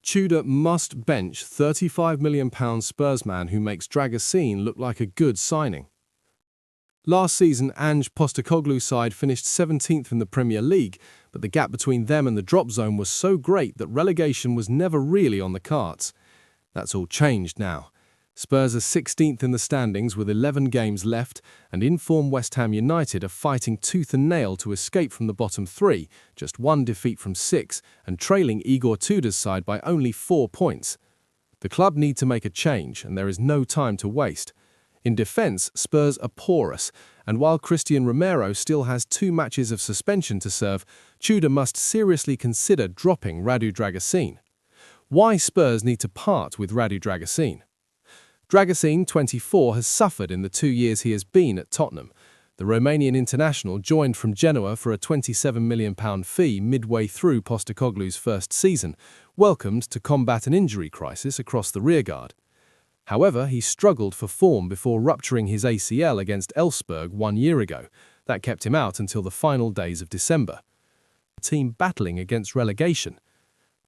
Tudor must bench £35 million Spurs man who makes Dragusin look like a good signing. Last season, Ange Postecoglou's side finished 17th in the Premier League, but the gap between them and the drop zone was so great that relegation was never really on the cards. That's all changed now. Spurs are 16th in the standings with 11 games left, and in-form West Ham United are fighting tooth and nail to escape from the bottom three, just one defeat from 6, and trailing Igor Tudor's side by only 4 points. The club need to make a change, and there is no time to waste. In defence, Spurs are porous, and while Cristian Romero still has 2 matches of suspension to serve, Tudor must seriously consider dropping Radu Dragusin. Why Spurs need to part with Radu Dragusin? Dragusin, 24, has suffered in the 2 years he has been at Tottenham. The Romanian international joined from Genoa for a £27 million fee midway through Postecoglou's first season, welcomed to combat an injury crisis across the rearguard. However, he struggled for form before rupturing his ACL against Elfsborg 1 year ago. That kept him out until the final days of December. The team battling against relegation.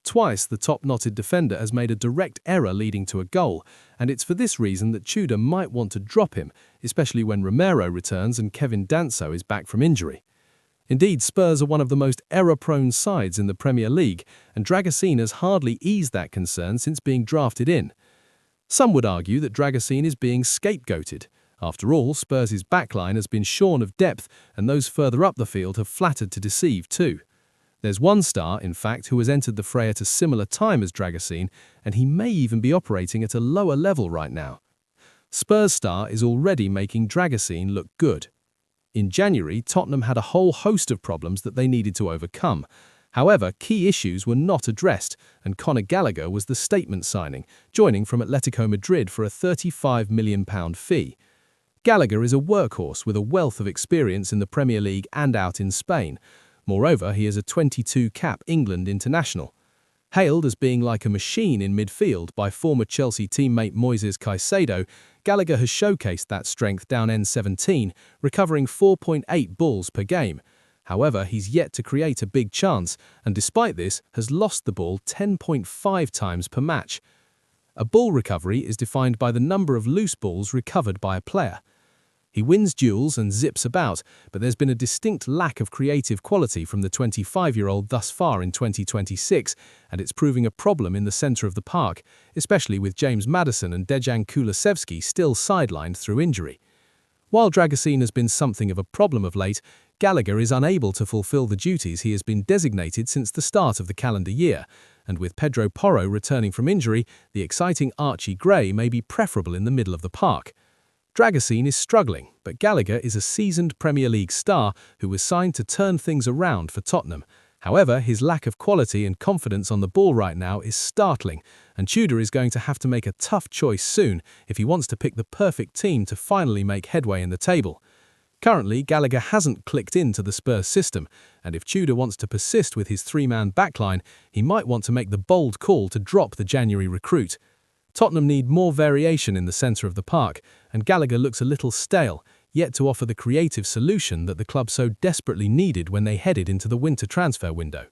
Twice, the top-knotted defender has made a direct error leading to a goal, and it's for this reason that Tudor might want to drop him, especially when Romero returns and Kevin Danso is back from injury. Indeed, Spurs are one of the most error-prone sides in the Premier League, and Dragusin has hardly eased that concern since being drafted in. Some would argue that Dragusin is being scapegoated. After all, Spurs' backline has been shorn of depth, and those further up the field have flattered to deceive too. There's one star, in fact, who has entered the fray at a similar time as Dragusin, and he may even be operating at a lower level right now. Spurs star is already making Dragusin look good. In January, Tottenham had a whole host of problems that they needed to overcome. However, key issues were not addressed, and Conor Gallagher was the statement signing, joining from Atletico Madrid for a £35 million fee. Gallagher is a workhorse with a wealth of experience in the Premier League and out in Spain. Moreover, he is a 22-cap England international. Hailed as being like a machine in midfield by former Chelsea teammate Moises Caicedo, Gallagher has showcased that strength down N17, recovering 4.8 balls per game. However, he's yet to create a big chance, and despite this, has lost the ball 10.5 times per match. A ball recovery is defined by the number of loose balls recovered by a player. He wins duels and zips about, but there's been a distinct lack of creative quality from the 25-year-old thus far in 2026, and it's proving a problem in the centre of the park, especially with James Maddison and Dejan Kulusevski still sidelined through injury. While Dragusin has been something of a problem of late, Gallagher is unable to fulfil the duties he has been designated since the start of the calendar year, and with Pedro Porro returning from injury, the exciting Archie Gray may be preferable in the middle of the park. Dragusin is struggling, but Gallagher is a seasoned Premier League star who was signed to turn things around for Tottenham. However, his lack of quality and confidence on the ball right now is startling, and Tudor is going to have to make a tough choice soon if he wants to pick the perfect team to finally make headway in the table. Currently, Gallagher hasn't clicked into the Spurs system, and if Tudor wants to persist with his 3-man backline, he might want to make the bold call to drop the January recruit. Tottenham need more variation in the centre of the park, and Gallagher looks a little stale, yet to offer the creative solution that the club so desperately needed when they headed into the winter transfer window.